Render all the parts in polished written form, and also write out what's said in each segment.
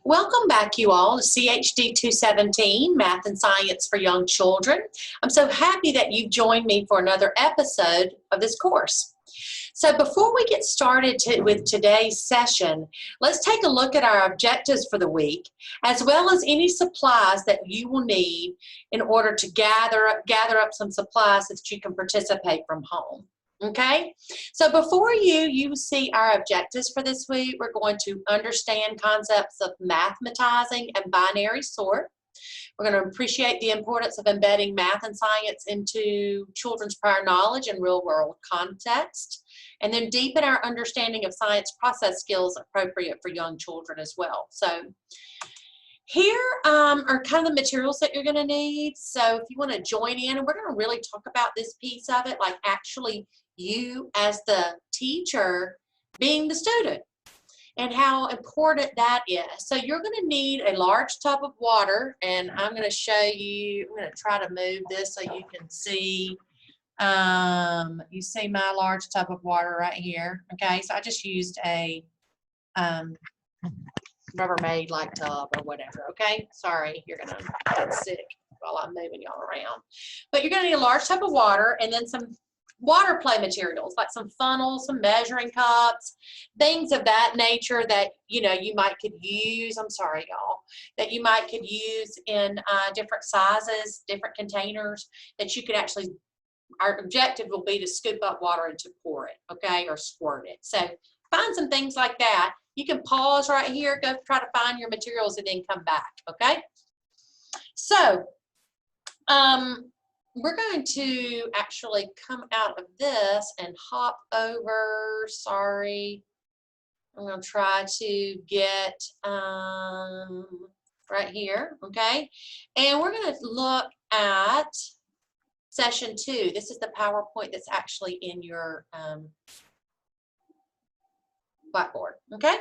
Welcome back, you all, to CHD 217, Math and Science for Young Children. I'm so happy that you've joined me for another episode of this course. So before we get started with today's session, let's take a look at our objectives for the week, as well as any supplies that you will need in order to gather up some supplies so that you can participate from home. Okay, so before you see our objectives for this week, we're going to understand concepts of mathematizing and binary sort. We're going to appreciate the importance of embedding math and science into children's prior knowledge and real-world context, and then deepen our understanding of science process skills appropriate for young children as well. So here are kind of the materials that you're going to need. So if you want to join in, and we're going to really talk about this piece of it, like actually you as the teacher being the student and how important that is. So you're going to need a large tub of water, and I'm going to show you, I'm going to try to move this so you can see. You see my large tub of water right here. Okay, so I just used a Rubbermaid like tub or whatever. Okay, sorry, you're gonna get sick while I'm moving y'all around. But you're gonna need a large tub of water and then some water play materials like some funnels, some measuring cups, things of that nature that you could use. I'm sorry, y'all, that you could use in different sizes, different containers that you could actually. Our objective will be to scoop up water and to pour it, okay, or squirt it. So find some things like that. You can pause right here, go try to find your materials and then come back, okay? So we're going to actually come out of this and hop over, sorry. I'm going to try to get right here, okay? And we're going to look at Session 2. This is the PowerPoint that's actually in your Blackboard, okay?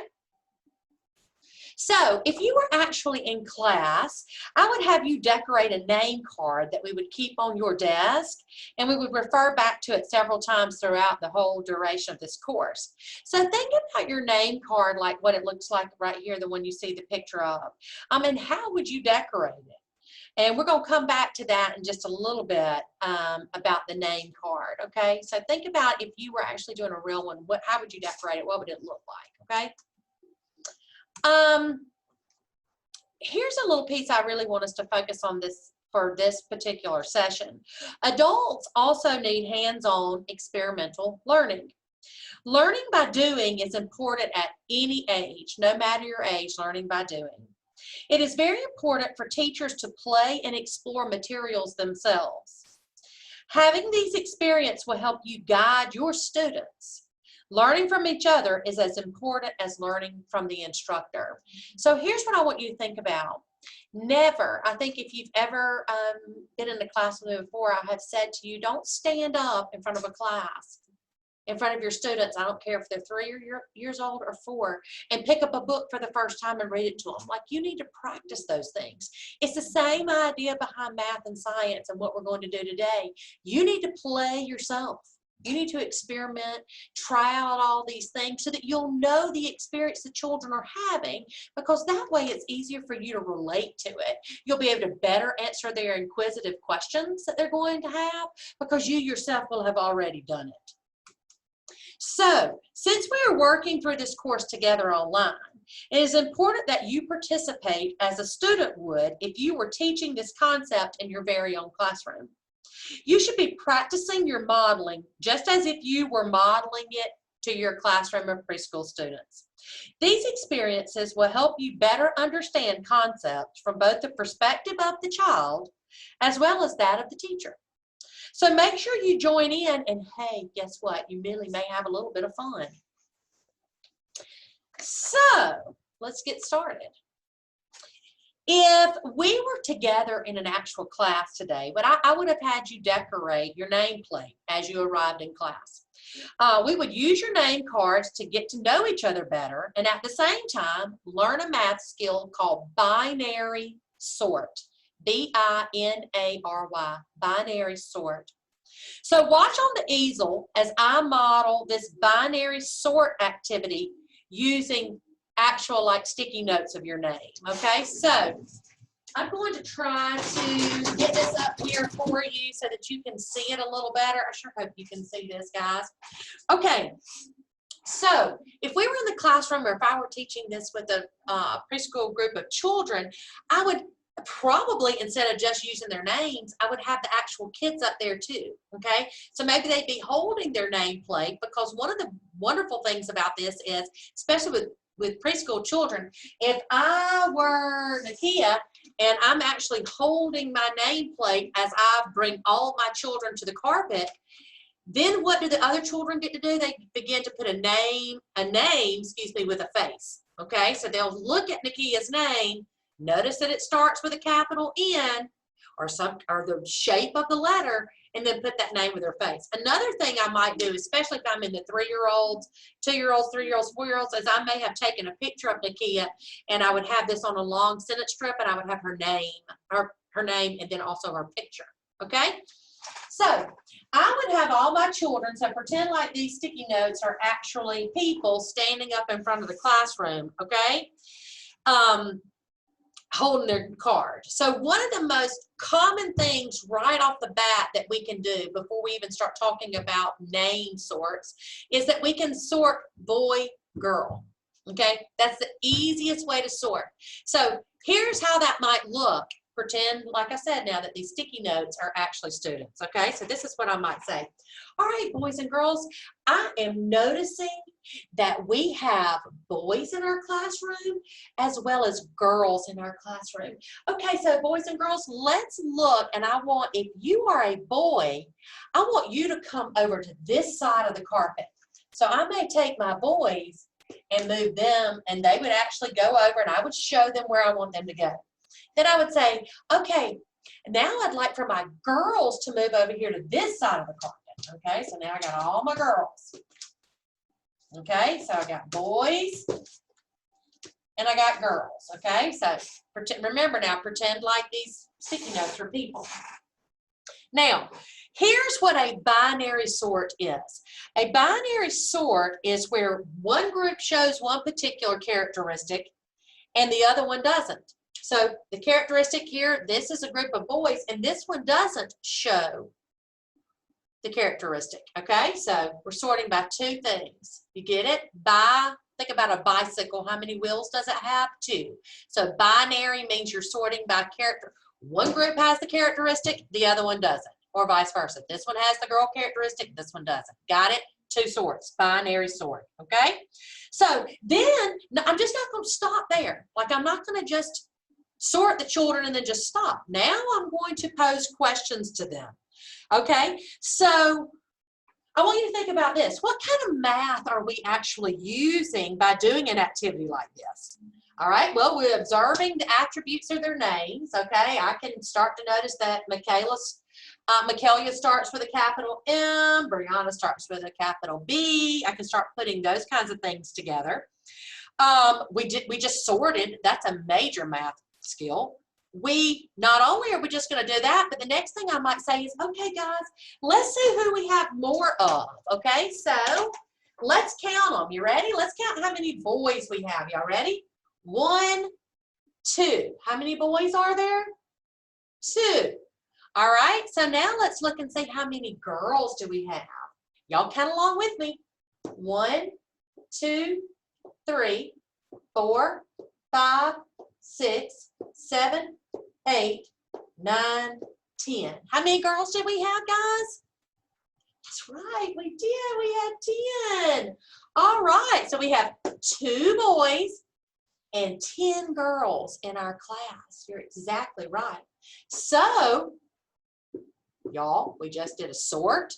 So if you were actually in class, I would have you decorate a name card that we would keep on your desk, and we would refer back to it several times throughout the whole duration of this course. So think about your name card like what it looks like right here, the one you see the picture of. And how would you decorate it? And we're going to come back to that in just a little bit about the name card, okay? So think about if you were actually doing a real one, how would you decorate it? What would it look like, okay? Here's a little piece I really want us to focus on for this particular session. Adults also need hands-on experimental learning. Learning by doing is important at any age, no matter your age, learning by doing. It is very important for teachers to play and explore materials themselves. Having these experiences will help you guide your students. Learning from each other is as important as learning from the instructor. So here's what I want you to think about. Never, I think if you've ever been in a class with me before, I have said to you, don't stand up in front of a class, in front of your students, I don't care if they're 3 years old or 4, and pick up a book for the first time and read it to them. Like, you need to practice those things. It's the same idea behind math and science and what we're going to do today. You need to play yourself. You need to experiment, try out all these things so that you'll know the experience the children are having, because that way it's easier for you to relate to it. You'll be able to better answer their inquisitive questions that they're going to have because you yourself will have already done it. So, since we are working through this course together online, it is important that you participate as a student would if you were teaching this concept in your very own classroom. You should be practicing your modeling just as if you were modeling it to your classroom of preschool students. These experiences will help you better understand concepts from both the perspective of the child as well as that of the teacher. So make sure you join in, and hey, guess what? You really may have a little bit of fun. So let's get started. If we were together in an actual class today, but I would have had you decorate your nameplate as you arrived in class. We would use your name cards to get to know each other better, and at the same time, learn a math skill called binary sort. B-I-N-A-R-Y, binary sort. So watch on the easel as I model this binary sort activity using actual like sticky notes of your name. Okay, so I'm going to try to get this up here for you so that you can see it a little better. I sure hope you can see this, guys. Okay, so if we were in the classroom, or if I were teaching this with a preschool group of children, I would probably, instead of just using their names, I would have the actual kids up there too, okay? So maybe they'd be holding their nameplate, because one of the wonderful things about this is, especially with preschool children, if I were Nakia and I'm actually holding my nameplate as I bring all my children to the carpet, then what do the other children get to do? They begin to put a name, excuse me, with a face, okay? So they'll look at Nakia's name, notice that it starts with a capital N or the shape of the letter, and then put that name with their face. Another thing I might do, especially if I'm in the 3-year-olds, 2-year-olds, 3-year-olds, 4-year-olds, is I may have taken a picture of Nakia and I would have this on a long sentence strip, and I would have her name and then also her picture, okay? So I would have all my children, so pretend like these sticky notes are actually people standing up in front of the classroom, okay? Holding their card. So one of the most common things right off the bat that we can do before we even start talking about name sorts is that we can sort boy, girl. Okay, that's the easiest way to sort. So here's how that might look. Pretend, like I said, now that these sticky notes are actually students. Okay, so this is what I might say. All right, boys and girls, I am noticing that we have boys in our classroom as well as girls in our classroom. Okay, so boys and girls, let's look, and I want, if you are a boy, I want you to come over to this side of the carpet. So I may take my boys and move them, and they would actually go over, and I would show them where I want them to go. Then I would say, okay, now I'd like for my girls to move over here to this side of the carpet. Okay, so now I got all my girls. Okay, so I got boys and I got girls. Okay, so remember now, pretend like these sticky notes are people. Now, here's what a binary sort is. A binary sort is where one group shows one particular characteristic and the other one doesn't. So the characteristic here, this is a group of boys, and this one doesn't show the characteristic, okay? So we're sorting by two things. You get it? Think about a bicycle. How many wheels does it have? 2. So binary means you're sorting by character. One group has the characteristic, the other one doesn't, or vice versa. This one has the girl characteristic, this one doesn't. Got it? 2 sorts, binary sort, okay? So then, I'm just not going to stop there. Like, I'm not going to just sort the children and then just stop. Now I'm going to pose questions to them. Okay, so I want you to think about this. What kind of math are we actually using by doing an activity like this? All right, well, we're observing the attributes of their names. Okay, I can start to notice that Michaelia starts with a capital M, Brianna starts with a capital B. I can start putting those kinds of things together. We just sorted. That's a major math skill. Not only are we just going to do that, but the next thing I might say is, okay, guys, let's see who we have more of. Okay, so let's count them. You ready? Let's count how many boys we have. Y'all ready? 1, 2. How many boys are there? 2. All right, so now let's look and see how many girls do we have. Y'all count along with me. 1, 2, 3, 4, 5, 6, 7, 8, 9, 10. How many girls did we have, guys? That's right, we did. We had 10. All right, so we have 2 boys and 10 girls in our class. You're exactly right. So, y'all, we just did a sort.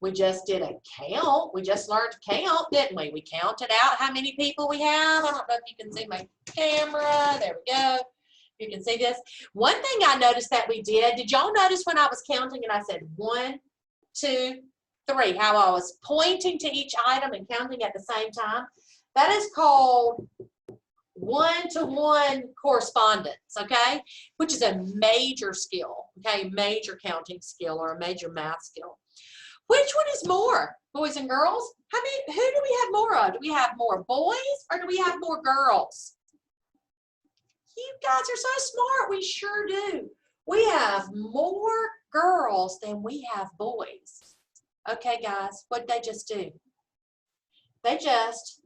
We just did a count. We just learned to count, didn't we? We counted out how many people we have. I don't know if you can see my camera. There we go. You can see this. One thing I noticed that we did y'all notice when I was counting and I said 1, 2, 3, how I was pointing to each item and counting at the same time? That is called one-to-one correspondence, okay? Which is a major skill, okay? Major counting skill or a major math skill. Which one is more, boys and girls? Who do we have more of? Do we have more boys or do we have more girls? You guys are so smart. We sure do. We have more girls than we have boys. Okay, guys, what did they just do? They just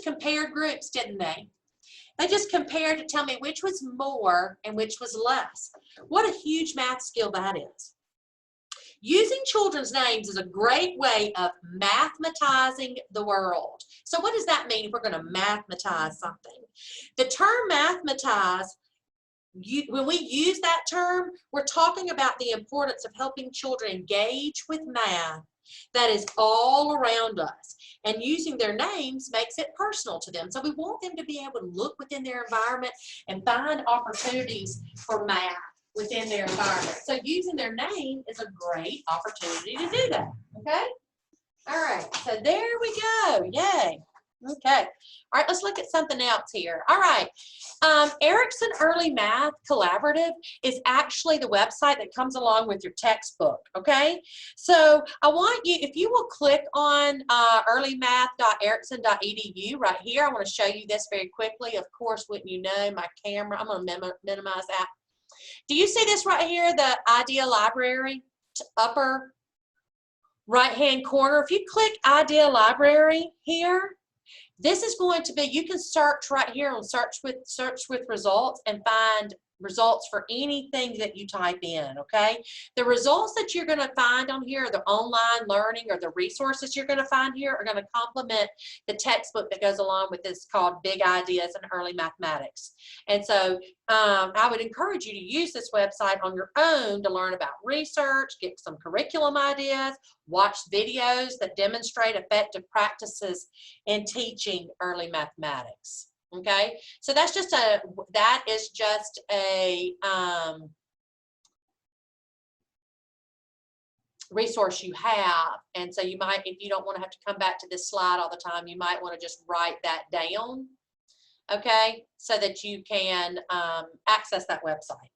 compared groups, didn't they? They just compared to tell me which was more and which was less. What a huge math skill that is. Using children's names is a great way of mathematizing the world. So what does that mean if we're going to mathematize something? The term mathematize, when we use that term, we're talking about the importance of helping children engage with math that is all around us. And using their names makes it personal to them. So we want them to be able to look within their environment and find opportunities for math within their environment. So using their name is a great opportunity to do that. Okay? All right. So there we go. Yay. Okay. All right, let's look at something else here. All right. Erickson Early Math Collaborative is actually the website that comes along with your textbook, okay? So I want you, if you will click on earlymath.erickson.edu right here, I want to show you this very quickly. Of course, wouldn't you know, my camera, I'm going to minimize that. Do you see this right here, the Idea Library, upper right-hand corner? If you click Idea Library here, this is going to be, you can search right here on search with results and find results for anything that you type in, okay? The results that you're going to find on here, the online learning or the resources you're going to find here are going to complement the textbook that goes along with this called Big Ideas in Early Mathematics. And so I would encourage you to use this website on your own to learn about research, get some curriculum ideas, watch videos that demonstrate effective practices in teaching early mathematics. Okay, so that is just a resource you have, and so you might, if you don't want to have to come back to this slide all the time, you might want to just write that down, okay, so that you can access that website.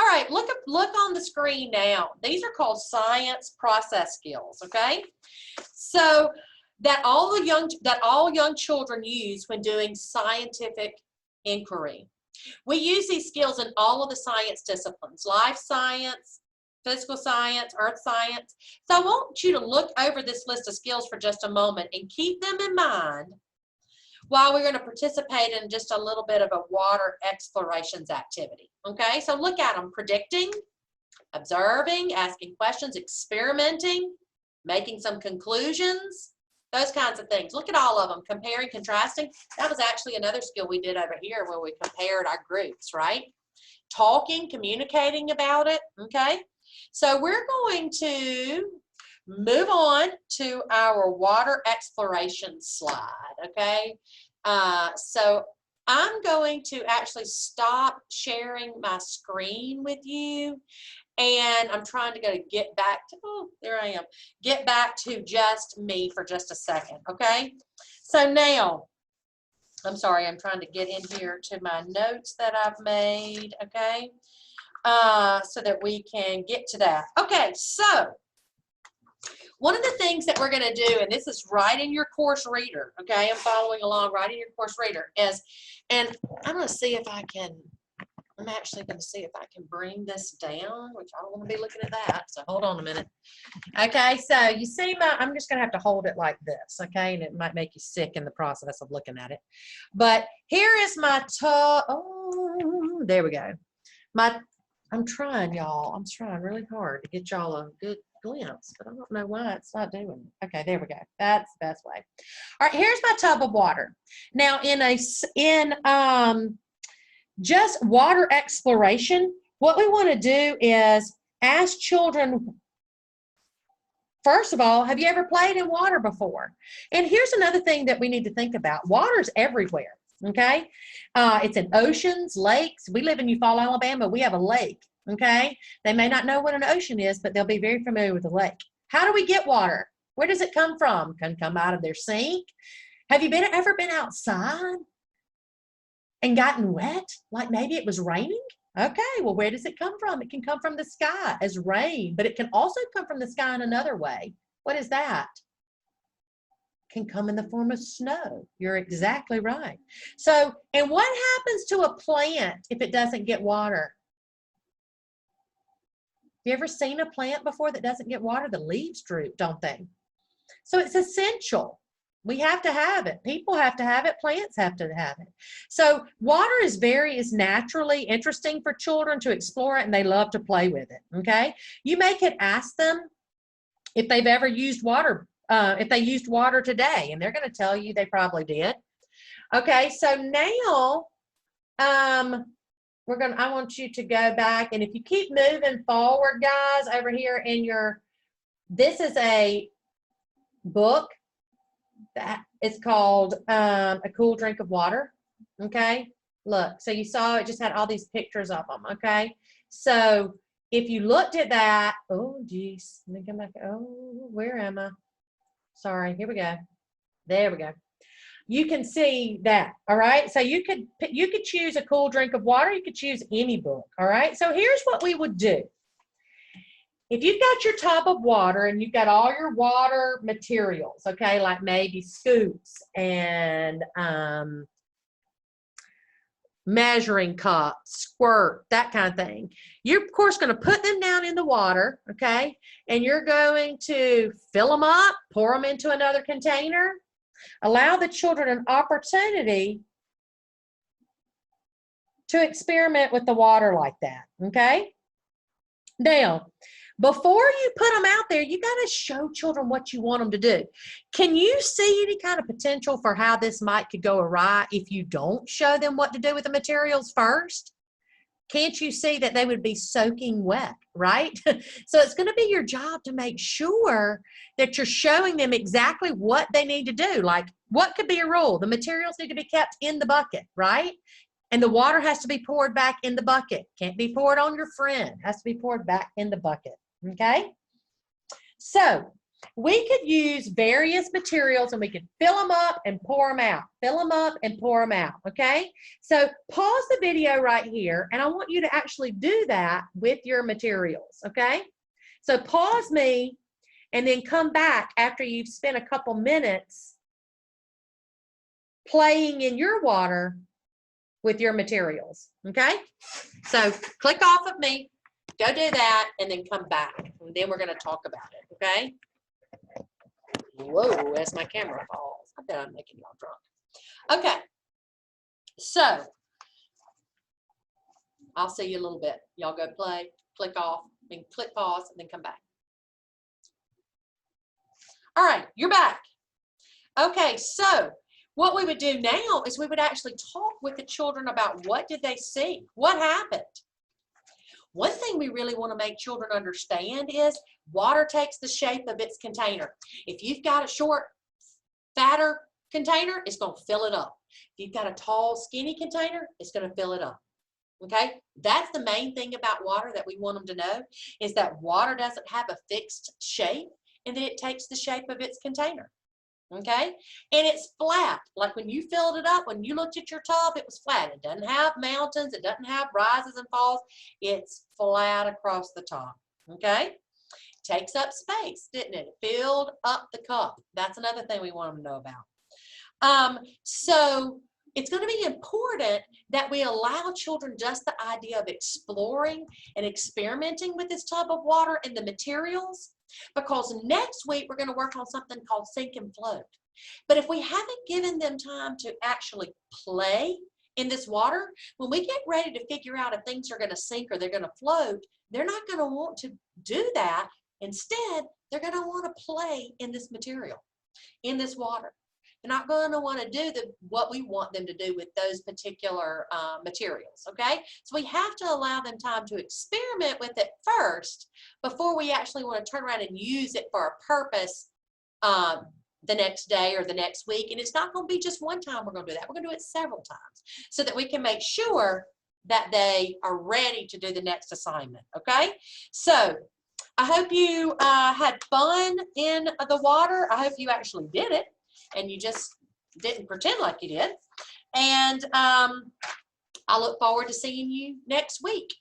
All right, look on the screen now. These are called science process skills, okay? So that all young children use when doing scientific inquiry. We use these skills in all of the science disciplines, life science, physical science, earth science. So I want you to look over this list of skills for just a moment and keep them in mind while we're going to participate in just a little bit of a water explorations activity. Okay, so look at them: predicting, observing, asking questions, experimenting, making some conclusions, those kinds of things. Look at all of them. Comparing, contrasting. That was actually another skill we did over here where we compared our groups, right? Talking, communicating about it, okay? So we're going to move on to our water exploration slide, okay? So I'm going to actually stop sharing my screen with you, and I'm trying to get back to, oh, there I am, get back to just me for just a second, okay? So now, I'm sorry, I'm trying to get in here to my notes that I've made, okay? So that we can get to that. Okay, so one of the things that we're going to do, and this is right in your course reader, okay? I'm following along right in your course reader, is, and I'm going to see if I can, I'm actually going to see if I can bring this down, which I don't want to be looking at that, so hold on a minute. Okay, so you see I'm just going to have to hold it like this, okay? And it might make you sick in the process of looking at it. But here is my oh, there we go. I'm trying, y'all. I'm trying really hard to get y'all a good glimpse, but I don't know why it's not doing it. Okay, there we go. That's the best way. All right, here's my tub of water. Now, in just water exploration, what we want to do is ask children, first of all, have you ever played in water before? And here's another thing that we need to think about. Water's everywhere. Okay, it's in oceans, lakes. We live in Eufaula, Alabama. We have a lake. Okay, they may not know what an ocean is, but they'll be very familiar with the lake. How do we get water? Where does it come from? Can come out of their sink. Have you ever been outside and gotten wet, like maybe it was raining? Okay, well, where does it come from? It can come from the sky as rain, but it can also come from the sky in another way. What is that? Can come in the form of snow. You're exactly right. So, and what happens to a plant if it doesn't get water? You ever seen a plant before that doesn't get water? The leaves droop, don't they? So it's essential. We have to have it. People have to have it. Plants have to have it. So water is naturally interesting for children to explore it, and they love to play with it, okay? You may could ask them if they've ever used water, if they used water today, and they're going to tell you they probably did. Okay, so now I want you to go back, and if you keep moving forward, guys, over here in this is a book that is called A Cool Drink of Water. Okay, look, so you saw it just had all these pictures of them. Okay, so if you looked at that, oh geez, let me come back. Oh, where am I? Sorry, here we go. There we go. You can see that. All right, so you could choose A Cool Drink of Water. You could choose any book. All right, so here's what we would do. If you've got your tub of water and you've got all your water materials, okay, like maybe scoops and measuring cups, squirt, that kind of thing, you're of course going to put them down in the water, okay, and you're going to fill them up, pour them into another container, allow the children an opportunity to experiment with the water like that, okay? Now, before you put them out there, you got to show children what you want them to do. Can you see any kind of potential for how this could go awry if you don't show them what to do with the materials first? Can't you see that they would be soaking wet, right? So it's going to be your job to make sure that you're showing them exactly what they need to do. Like, what could be a rule? The materials need to be kept in the bucket, right? And the water has to be poured back in the bucket. Can't be poured on your friend. It has to be poured back in the bucket, okay? So we could use various materials and we could fill them up and pour them out. Fill them up and pour them out, okay? So pause the video right here, and I want you to actually do that with your materials, okay? So pause me and then come back after you've spent a couple minutes playing in your water with your materials, okay? So click off of me, go do that, and then come back. And then we're going to talk about it, okay? Whoa, as my camera falls. I bet I'm making y'all drunk. Okay, so I'll see you a little bit. Y'all go play, click off, then click pause, and then come back. All right, you're back. Okay, so what we would do now is we would actually talk with the children about what did they see, what happened. One thing we really want to make children understand is water takes the shape of its container. If you've got a short, fatter container, it's going to fill it up. If you've got a tall, skinny container, it's going to fill it up. Okay, that's the main thing about water that we want them to know, is that water doesn't have a fixed shape and that it takes the shape of its container. Okay, and it's flat. Like when you filled it up, when you looked at your tub, it was flat. It doesn't have mountains, it doesn't have rises and falls. It's flat across the top. Okay, takes up space, didn't it? It filled up the cup. That's another thing we want them to know about. So it's going to be important that we allow children just the idea of exploring and experimenting with this tub of water and the materials. Because next week we're going to work on something called sink and float. But if we haven't given them time to actually play in this water, when we get ready to figure out if things are going to sink or they're going to float, they're not going to want to do that. Instead, they're going to want to play in this material, in this water. They're not going to want to do what we want them to do with those particular materials, okay? So we have to allow them time to experiment with it first before we actually want to turn around and use it for a purpose the next day or the next week. And it's not going to be just one time we're going to do that. We're going to do it several times so that we can make sure that they are ready to do the next assignment, okay? So I hope you had fun in the water. I hope you actually did it and you just didn't pretend like you did. And I look forward to seeing you next week.